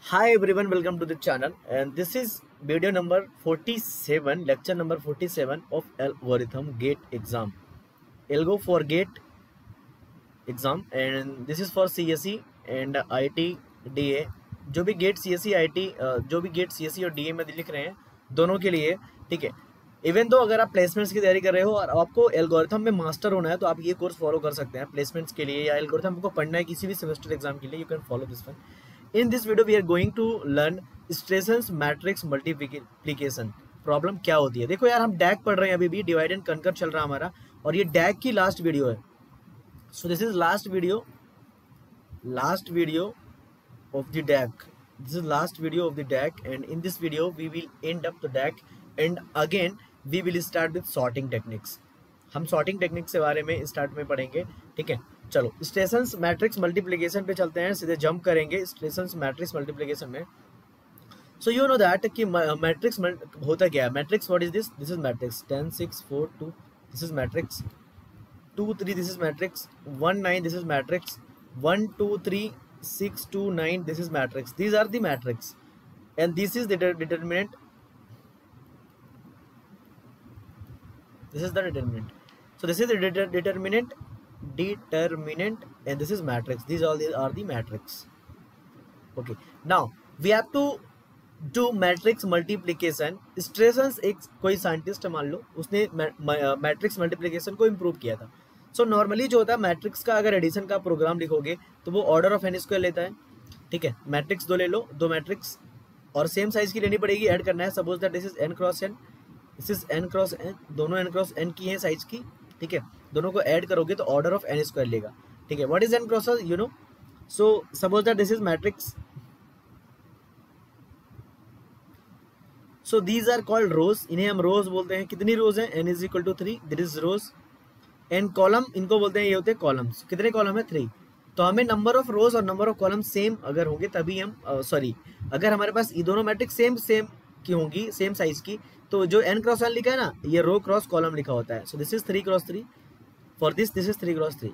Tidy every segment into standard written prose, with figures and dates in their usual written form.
Hi everyone, welcome to the channel, and this is video number 47, lecture number 47 of algorithm gate exam. Algo for gate exam, and this is for CSE and IT DA. जो भी gate CSE IT जो भी gate CSE और DA में लिख रहे हैं दोनों के लिए, ठीक है। इवन तो अगर आप प्लेसमेंट्स की तैयारी कर रहे हो और आपको एल्गोरिथम में मास्टर होना है तो आप ये कोर्स फॉलो कर सकते हैं प्लेसमेंट्स के लिए, या एल्गोरिथम को पढ़ना है किसी भी सेमेस्टर एग्जाम के लिए, you can follow this one. In this video we are going to learn Stresson's matrix multiplication. Problem क्या होती है? देखो यार, हम डैक पढ़ रहे हैं, अभी भी डिवाइड एंड कंकर चल रहा हमारा, और ये डैक की लास्ट वीडियो है. So this is last video of the DAC. This is last video of the DAC, and in this video we will end up the DAC, and again we will start with sorting techniques. हम sorting techniques के बारे में start में पढ़ेंगे, ठीक है. चलो स्ट्रेसन्स matrix multiplication पे चलते हैं, सीधे जंप करेंगे स्ट्रेसन्स मैट्रिक्स मल्टीप्लिकेशन में. सो यू नो दैट कि मैट्रिक्स होता क्या है. Matrix what is this? This is matrix 10 6 4 2, this is matrix 2 3, this is matrix 1 9, this is matrix 1 2 3 6 2 9, this is matrix. These are the matrix and this is the determinant. This is the determinant. So this is the determinant, and this is matrix. These all are the matrix. Okay. Now we have to do matrix multiplication. Stresson's एक कोई scientist मान लो, उसने matrix multiplication को improve किया था. So normally जो होता है मैट्रिक्स का, अगर एडिशन का प्रोग्राम लिखोगे तो वो ऑर्डर ऑफ एन स्क्वायर लेता है, ठीक है. मैट्रिक्स दो ले लो, दो मैट्रिक्स और सेम साइज की लेनी पड़ेगी, ऐड करना है. Suppose that this is n cross n, this is n cross n, दोनों n क्रॉस n की है साइज की, ठीक है. दोनों को ऐड करोगे तो ऑर्डर ऑफ n स्क्वायर लेगा, ठीक है. What is n cross you know. So suppose that this is matrix. So these are called rows, इन्हें हम रोज बोलते हैं. कितनी रोज हैं? n is equal to 3, that is rows. And column इनको बोलते हैं, ये होते हैं कॉलम्स. कितने कॉलम है? 3. तो हमें नंबर ऑफ रोज और नंबर ऑफ कॉलम सेम अगर होंगे तभी हम अगर हमारे पास ये दोनों मैट्रिक्स सेम की होंगी, सेम साइज की, तो जो n क्रॉस n लिखा है ना, ये रो क्रॉस कॉलम लिखा होता है. So this is 3 cross 3. For this is 3 cross 3.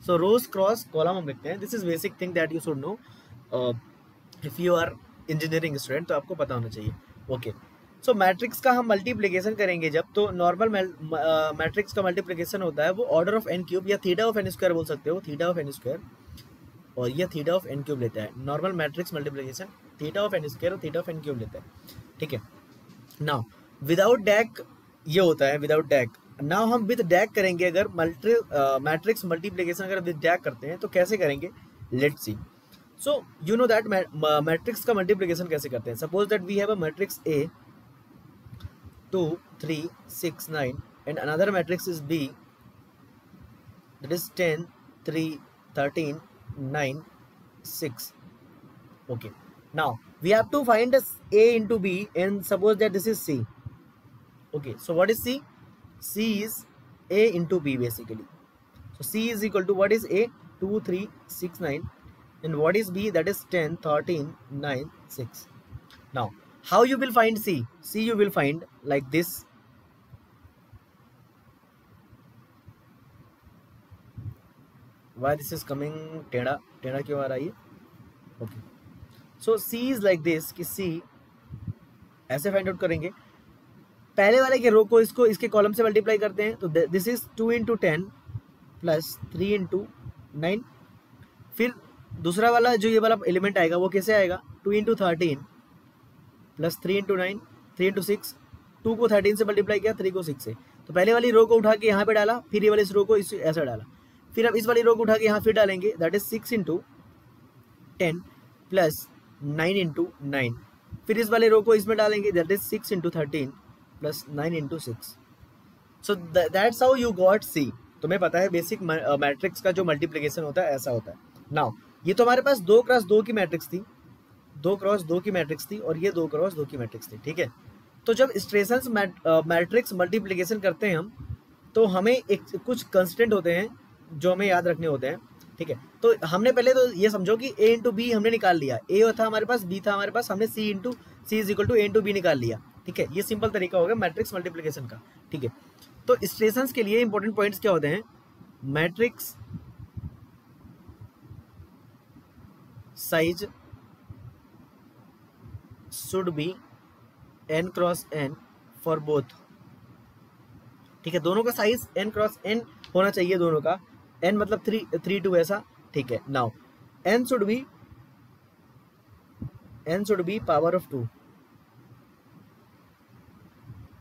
So rows cross column हम लिखते हैं. This is basic thing that you should know if you are engineering student, तो आपको पता होना चाहिए. ओके. सो मैट्रिक्स का हम मल्टीप्लिकेशन करेंगे जब, तो नॉर्मल मैट्रिक्स का मल्टीप्लिकेशन होता है वो ऑर्डर ऑफ n क्यूब या थीटा ऑफ n स्क्वायर बोल सकते हो. थीटा ऑफ n स्क्वायर और ये थीटा ऑफ n क्यूब लेता है. Normal matrix multiplication theta of n square और थीटा ऑफ n क्यूब लेता है, ठीक है. नाउ विदाउट डैक ये होता है, विदाउट डैक. नाउ हम विद डैक करेंगे. अगर मैट्रिक्स मल्टीप्लिकेशन अगर विद डैक करते हैं तो कैसे करेंगे, let's see. So you know that matrix का मल्टीप्लिकेशन कैसे करते हैं. Suppose that we have a matrix A 2 3 6 9 and another matrix is B, that is 10 3 13 9 6. Okay, now we have to find A into B, and suppose that this is C. Okay, so what is C? C is A into B basically. So C is equal to, what is A? 2 3 6 9, and what is B? That is 10 13 9 6. Now how you will find C? C you will find like this. Why this is coming टेढ़ा क्यों आ रहा है? Okay. So C is like this कि C ऐसे find out करेंगे. पहले वाले के रो को इसके कॉलम से मल्टीप्लाई करते हैं, तो this is 2 into 10 plus 3 into 9. फिर दूसरा वाला जो ये वाला एलिमेंट आएगा वो कैसे आएगा? 2 इंटू 13 प्लस 3 इंटू 9, 3 इंटू 6. 2 को 13 से मल्टीप्लाई किया, 3 को 6 से. तो पहले वाली रो को उठा के यहाँ पे डाला, फिर ये वाली इस रो को ऐसा डाला. फिर अब इस वाली रो को उठा के यहाँ फिर डालेंगे, that is 6 into 10 plus 9 into 9. फिर इस वाले रो को इसमें डालेंगे, that is 6 into 13 plus 9 into 6. So that's how you got C. तुम्हें पता है बेसिक मैट्रिक्स का जो मल्टीप्लिकेशन होता है ऐसा होता है. नाउ ये तो हमारे पास 2 क्रॉस 2 की मैट्रिक्स थी, 2 क्रॉस 2 की मैट्रिक्स थी, और ये 2 क्रॉस 2 की मैट्रिक्स थी, ठीक है. तो जब स्ट्रेसन्स मैट्रिक्स मल्टीप्लिकेशन करते हैं हम, तो हमें एक कुछ कंस्टेंट होते हैं जो हमें याद रखने होते हैं, ठीक है. तो हमने पहले तो ये समझो कि A इंटू बी हमने निकाल लिया. A था हमारे पास, B था हमारे पास, हमने C is equal to A into B निकाल लिया, ठीक है. ये सिंपल तरीका होगा मैट्रिक्स मल्टीप्लिकेशन का, ठीक है. तो स्ट्रेसन्स के लिए इंपॉर्टेंट पॉइंट्स क्या होते हैं? Matrix size should be n cross n for both. ठीक है, दोनों का साइज n क्रॉस n होना चाहिए, दोनों का n मतलब 3 2 ऐसा। ठीक है, now n should be power of 2।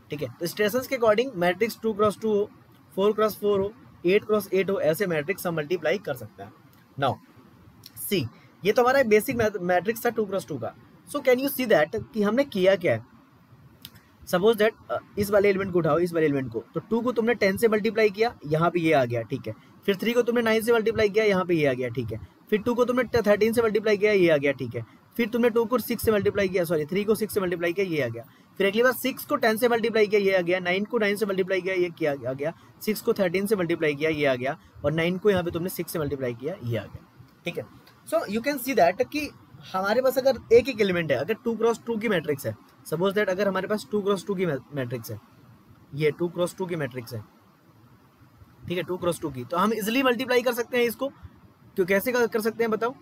ठीक है, तो स्टेशंस के अकॉर्डिंग मैट्रिक्स 2 क्रॉस 2 हो, 4 क्रॉस 4 हो, 8 क्रॉस 8 हो, ऐसे मैट्रिक्स हम मल्टीप्लाई कर सकते हैं। नाउ सी, ये तो हमारा बेसिक मैट्रिक्स था 2 क्रॉस 2 का। So can you see that कि हमने किया क्या है। सपोज दैट इस वाले एलिमेंट को उठाओ, इस वाले एलिमेंट को, तो 2 को तुमने 10 से मल्टीप्लाई किया, यहाँ पे ये आ गया। ठीक है, फिर 3 को तुमने 9 से मल्टीप्लाई किया, यहाँ पे ये आ गया। ठीक है, फिर 2 को तुमने 13 से मल्टीप्लाई किया, ये आ गया। ठीक है, फिर तुमने 2 को 6 से मल्टीप्लाई किया, सॉरी 3 को 6 से मल्टीप्लाई किया, ये आ गया। फिर अगली बार 6 को 10 से मल्टीप्लाई किया, ये आ गया। 9 को 9 से मल्टीप्लाई किया, ये क्या आ गया। 6 को 13 से मल्टीप्लाई किया, ये आ गया। और 9 को यहाँ पे तुमने 6 से मल्टीप्लाई किया, ये आ गया। ठीक है, so you can see that कि हमारे पास अगर एक एक एलिमेंट है, अगर 2 क्रॉस 2 की मैट्रिक्स है, सपोज दैट अगर हमारे पास 2 क्रॉस 2 की मैट्रिक्स है, ये 2 क्रॉस 2 की मैट्रिक्स है। ठीक है, 2 क्रॉस 2 की, तो हम इजिली मल्टीप्लाई कर सकते हैं इसको। क्यों, कैसे कर सकते हैं बताओ।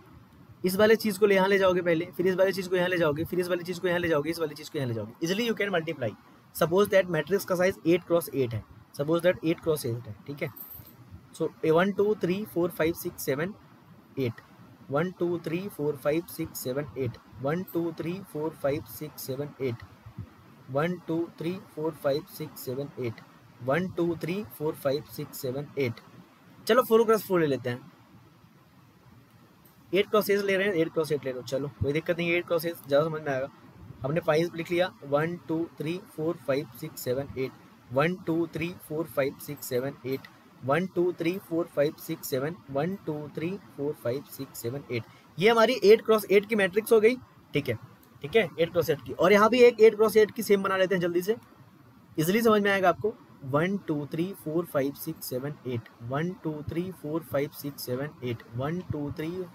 इस वाले चीज को यहाँ ले जाओगे पहले, फिर इस वाले चीज को यहाँ ले जाओगे, फिर इस वाली चीज को यहाँ ले जाओगे, इस वाली चीज को यहाँ ले जाओगे, easily you can multiply. Suppose that matrix का साइज 8 क्रॉस 8 है, सपोज दैट 8 क्रॉस 8 है। ठीक है, सो 1 2 3 4 5 6 7 8, 1 2 3 4 5 6 7 8, 1 2 3 4 5 6 7 8, 1 2 3 4 5 6 7 8, 1 2 3 4 5 6 7 8। चलो 4 क्रॉस 4 ले लेते हैं। 8 क्रॉस 8 ले रहे हैं, 8 क्रॉस 8 ले लो, चलो कोई दिक्कत नहीं है। 8 क्रॉस 8 ज़्यादा समझ में आएगा। हमने 5 लिख लिया, 1 2 3 4 5 6 7 8, 1 2 3 4 5 6 7 8, 1 2 3 4 5 6 7, 1 2 3 4 5 6 7 8। ये हमारी 8 क्रॉस 8 की मैट्रिक्स हो गई। ठीक है, ठीक है, 8 क्रॉस 8 की। और यहाँ भी एक 8 क्रॉस 8 की सेम बना लेते हैं जल्दी से, इजिली समझ में आएगा आपको। 1 2 3 4 5 6 7 8, 1 2 3 4 5 6 7 8, 1 2 3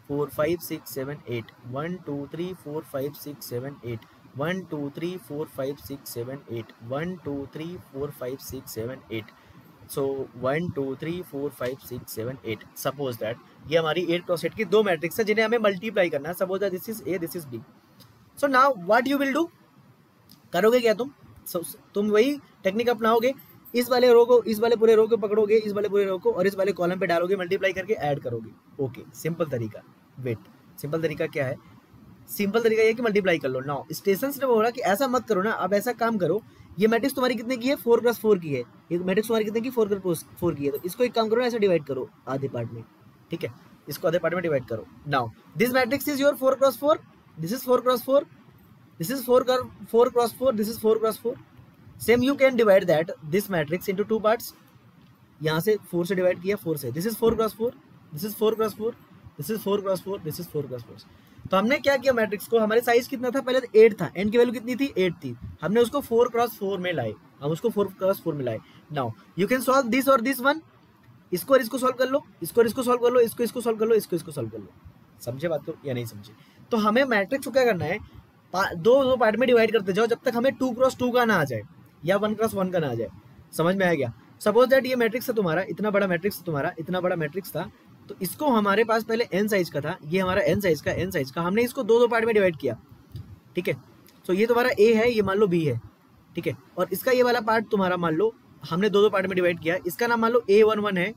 4 5 6 7 8, 1 2 3 4 5 6 7 8, 1 2 3 4 5 6 7 8, 1 2 3 4 5 6 7 8। सो 1 2 3 4 5 6 7 8। सपोज दैट ये हमारी 8 क्रॉस 8 की दो मैट्रिक्स है जिन्हें हमें मल्टीप्लाई करना है। Suppose that this is A, this is B. So now what you will do, करोगे क्या तुम? तुम वही टेक्निक अपनाओगे, इस वाले रो को, इस वाले पूरे रो को पकड़ोगे, इस वाले पूरे रो को, और इस वाले कॉलम पे डालोगे, मल्टीप्लाई करके ऐड करोगे। ओके, सिंपल तरीका। वेट, सिंपल तरीका क्या है? सिंपल तरीका ये कि मल्टीप्लाई कर लो। नाउ स्टेशंस ने बोला कि ऐसा मत करो ना, अब ऐसा काम करो, ये मैट्रिक्स तुम्हारी कितने की है? 4 क्रॉस 4 की है। ये मैट्रिक्स तुम्हारी कितने की? 4 क्रॉस 4 की है। तो इसको एक काम करो, ऐसे डिवाइड करो आधे पार्ट में। ठीक है, इसको आधे पार्ट में डिवाइड करो। Now this matrix is your 4 cross 4, this is 4 cross 4, this is 4 cross 4, this is 4 cross 4. Same you can divide that this matrix into two parts. यहाँ से 4 से डिवाइड किया, 4 से, this is 4 cross 4, this is 4 cross 4, this is 4 cross 4, this is 4 cross 4. तो हमने क्या किया, matrix को, हमारे साइज कितना था पहले? 8 था, n की वैल्यू कितनी थी? 8 थी। हमने उसको 4 क्रॉस 4 में लाए, हम उसको 4 क्रॉस 4 में लाए। Now you can solve this और दिस वन, इसको और इसको सॉल्व कर लो, इसको और इसको सॉल्व कर लो, इसको इसको सॉल्व कर लो, इसको इसको सॉल्व कर लो। समझे बात को या नहीं समझे? तो हमें मैट्रिक्स को क्या करना है, दो पार्ट में डिवाइड करते जाओ जब तक हमें 2 क्रॉस 2 का ना आ जाए या 1 क्रॉस 1 का ना आ जाए। समझ में आ गया? सपोज दैट ये मैट्रिक्स है तुम्हारा, इतना बड़ा मैट्रिक्स तुम्हारा, इतना बड़ा मैट्रिक्स था, तो इसको हमारे पास पहले n साइज का था, ये हमारा n साइज का, हमने इसको दो पार्ट में डिवाइड किया। ठीक है, तो ये तुम्हारा a है, ये मान लो b है। ठीक है, और इसका ये वाला पार्ट तुम्हारा मान लो हमने दो पार्ट में डिवाइड किया, इसका नाम मान लो a11 है,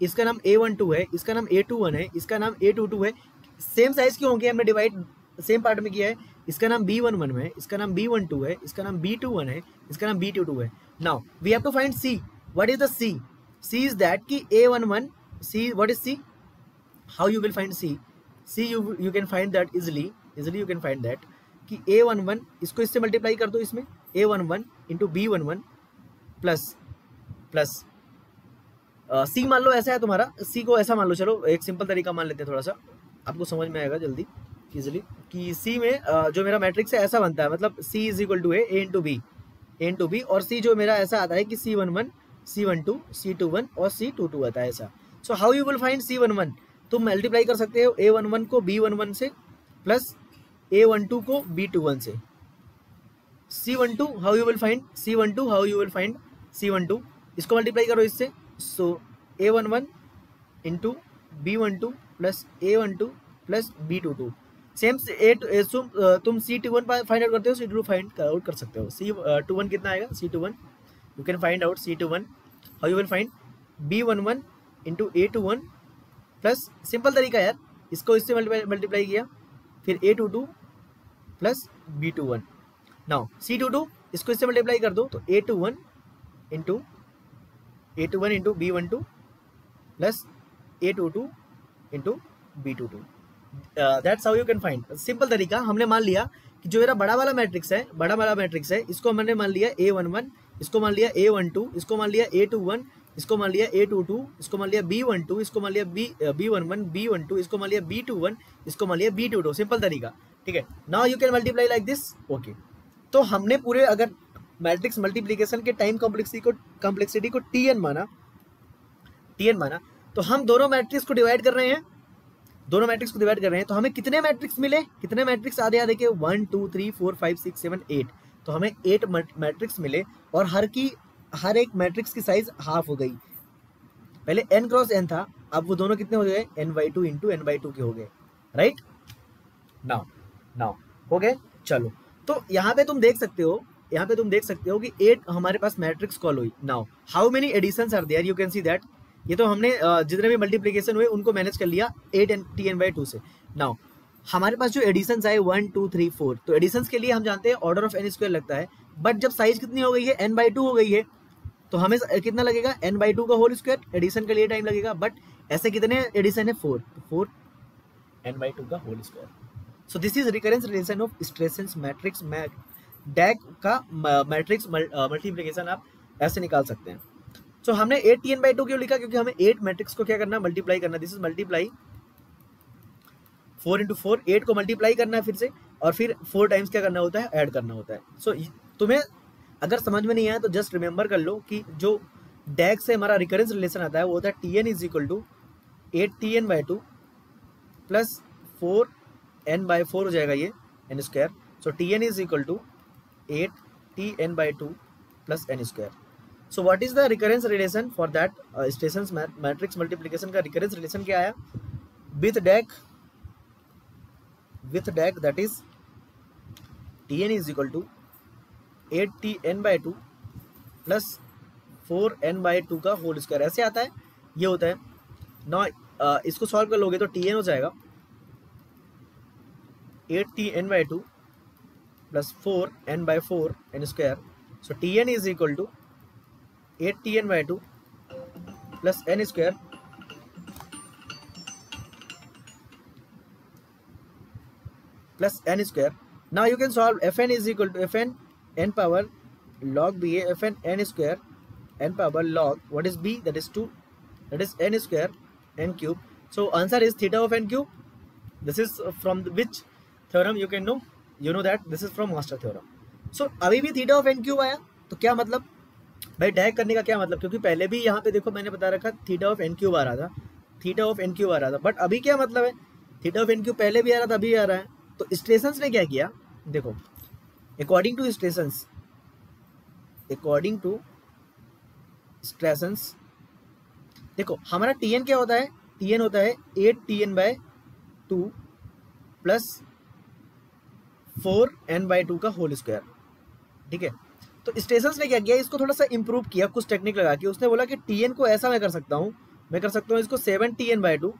इसका नाम a12 है, इसका नाम a21 है, इसका नाम a22 है। सेम साइज के होंगे, हमने डिवाइड सेम पार्ट में किया है। इसका नाम b11 है, इसका नाम b12 है, इसका नाम b21 है, इसका नाम b22 है। Now we have to find c। What is the c? c is that कि a11, c, what is c? How you will find c? c you can find that easily you can find that कि a11, इसको इससे multiply कर दो, इसमें a11 into b11 plus c मान लो ऐसा है तुम्हारा, c को ऐसा मान लो। चलो एक सिंपल तरीका मान लेते हैं, थोड़ा सा आपको समझ में आएगा जल्दी इजिली, कि c में जो मेरा मैट्रिक्स है ऐसा बनता है, मतलब c is equal to a into B, और c जो मेरा ऐसा आता है कि c11, c12, c21 और c22 आता है ऐसा। So how you will find c11? तुम मल्टीप्लाई कर सकते हो a11 को b11 से प्लस a12 को b21 से। c12 how you will find c12, इसको मल्टीप्लाई करो इससे। सो a11 into b12 plus a12 plus b22। Same तुम C21 फाइंड आउट करते हो, C22 फाइंड आउट कर सकते हो। C21 कितना आएगा, C21 you can find out C21, how you will find B11 into A21 plus, simple तरीका यार, इसको इससे मल्टीप्लाई किया, फिर A22 plus B21। Now C22 इसको इससे मल्टीप्लाई कर दो तो A21 into B12 plus A22 into B22। That's how you can find. Simple तरीका, हमने मान लिया कि जो मेरा बड़ा वाला मैट्रिक्स है, इसको हमने मान लिया A11, इसको मान लिया A12, इसको मान लिया A21, इसको मान लिया A22, इसको मान लिया B12, इसको मान लिया B11, B12, इसको मान लिया B21, इसको मान लिया B22। सिंपल तरीका, ठीक है। Now you can multiply like this, okay. तो हमने पूरे अगर मैट्रिक्स मल्टीप्लिकेशन के टाइम कॉम्प्लेक्सिटी को Tn माना, तो हम दोनों मैट्रिक्स को डिवाइड कर रहे हैं, तो हमें कितने मैट्रिक्स मिले, कितने मैट्रिक्स आधे के 1 2 3 4 5 6 7 8, तो हमें 8 मैट्रिक्स मिले और हर एक मैट्रिक्स की साइज हाफ हो गई। पहले n क्रॉस n था, अब वो दोनों कितने हो गए, n/2 इंटू n/2 के हो गए, राइट। नाउ हो गए। चलो, तो यहाँ पे तुम देख सकते हो कि 8 हमारे पास मैट्रिक्स कॉल हुई। Now how many additions are there, you can see that. ये तो हमने जितने भी मल्टीप्लिकेशन हुए उनको मैनेज कर लिया 8n/2 से। नाउ हमारे पास जो एडिशंस आए 1 2 3 4, तो एडिशंस के लिए हम जानते हैं ऑर्डर ऑफ n स्क्वायर लगता है, बट जब साइज कितनी हो गई है, n/2 हो गई है, तो हमें कितना लगेगा, n/2 का होल स्क्वायर। एडिशन के लिए टाइम लगेगा, बट ऐसे कितने एडिशन है, 4 n/2 का whole square. So this is recurrence relation of Strassen's matrix. डैग का मैट्रिक्स मल्टीप्लिकेशन आप ऐसे निकाल सकते हैं। सो हमने 8Tn/2 क्यों लिखा, क्योंकि हमें 8 मैट्रिक्स को क्या करना, मल्टीप्लाई करना। दिस इज मल्टीप्लाई 4 इंटू 4, 8 को मल्टीप्लाई करना है फिर से, और फिर 4 टाइम्स क्या करना होता है, ऐड करना होता है। सो तुम्हें अगर समझ में नहीं आया तो जस्ट रिमेंबर कर लो कि जो डैग से हमारा रिकरेंस रिलेशन आता है वो होता है Tn is equal to 8Tn/2 plus 4n/4 हो जाएगा ये n square. So Tn is equal to 8Tn/2 plus n square. So what is the recurrence relation for that Strassen's matrix multiplication का recurrence relation क्या आया, with DAC that is Tn is equal to 8Tn/2 plus 4n/2 का whole square, ऐसे आता है, ये होता है। ना इसको सॉल्व कर लोगे तो Tn हो जाएगा 8Tn/2 plus 4n/4 n square. So Tn is equal to 8Tn/2 plus n square plus n square. Now you can solve Fn is equal to Fn n power log ba Fn n square n power log what is b, that is 2, that is n square n cube. So answer is theta of n cube. This is from which theorem, you can know, you know that this is from master theorem. So अभी भी theta of n cube आया, तो क्या मतलब भाई डैग करने का क्या मतलब, क्योंकि पहले भी यहाँ पे देखो मैंने बता रखा थीटा ऑफ n क्यूब आ रहा था, बट अभी क्या मतलब है, थीटा ऑफ n क्यूब पहले भी आ रहा था, अभी आ रहा है। तो स्टेशंस ने क्या किया, देखो अकॉर्डिंग टू स्ट्रेशंस देखो हमारा Tn क्या होता है, Tn होता है 8Tn/2 प्लस 4n/2 का होल स्क्वायर, ठीक है। तो स्टेशंस ने क्या किया, इसको थोड़ा सा इंप्रूव किया कुछ टेक्निक लगा के। उसने बोला कि Tn को ऐसा मैं कर सकता हूँ इसको 7Tn/2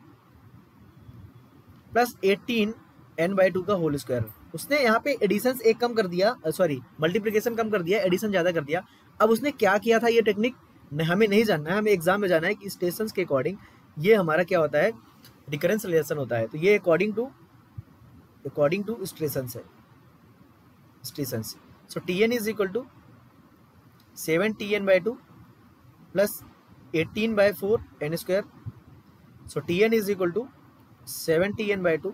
प्लस 18n/2 का होल स्क्वायर। उसने यहाँ पे एडिशन एक कम कर दिया, सॉरी मल्टीप्लिकेशन कम कर दिया, एडिशन ज़्यादा कर दिया। अब उसने क्या किया था, ये टेक्निक हमें नहीं जानना है, हमें एग्जाम में जाना है कि स्टेशंस के अकॉर्डिंग ये हमारा क्या होता है, रिकरेंस रिलेशन होता है। तो ये अकॉर्डिंग टू स्टेशंस है, Strassen's. So Tn is equal to 7Tn/2 plus 18/4 n square. So Tn is equal to 7Tn/2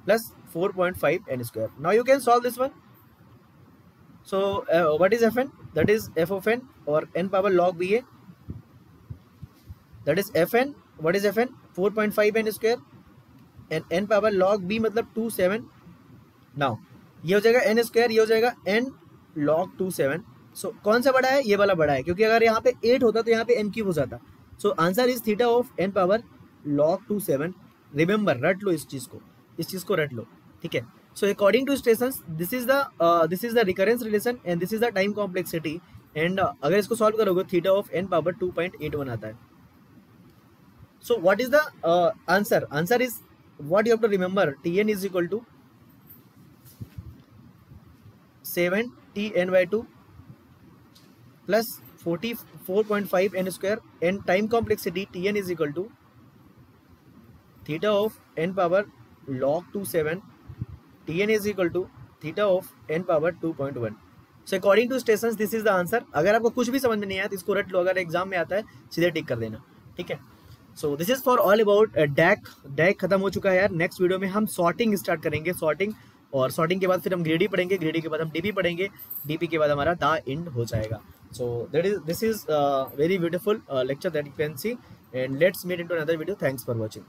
plus 4.5 n square. Now you can solve this one. So what is Fn? That is f of n or n power log ba. That is Fn. What is Fn? 4.5 n square and n power log b मतलब 27. Now ये हो जाएगा n square, ये हो जाएगा n log 27. So कौन सा बड़ा है, ये वाला बड़ा है, क्योंकि अगर यहाँ पे 8 होता तो यहाँ पे n क्यूब हो जाता। So answer is theta of n power log 27. Remember, रट लो इस चीज को, इस चीज को रट लो, ठीक है। So according to Strassen's this is the recurrence relation and this is the time complexity and अगर इसको सॉल्व करोगे थीटा ऑफ n पावर 2.81 आता है। So what is the answer? Answer is what you have to remember, Tn is equal to 7 Tn/2 plus 44.5 n square and time complexity Tn is equal to theta of n power log 27 Tn is equal to theta of n power 2.1। So according to Strassen's this is the answer. अगर आपको कुछ भी समझ में नहीं आया तो इसको रट लो, अगर एग्जाम में आता है सीधे टिक कर देना, ठीक है। So this is for all about DAC खत्म हो चुका है यार। नेक्स्ट वीडियो में हम सॉर्टिंग स्टार्ट करेंगे, सॉर्टिंग, और सॉर्टिंग के बाद फिर हम ग्रेडी पढ़ेंगे, ग्रेडी के बाद हम डीपी पढ़ेंगे, डीपी के बाद हमारा द एंड हो जाएगा। So this is very beautiful lecture that you can see and let's meet into another video. Thanks for watching.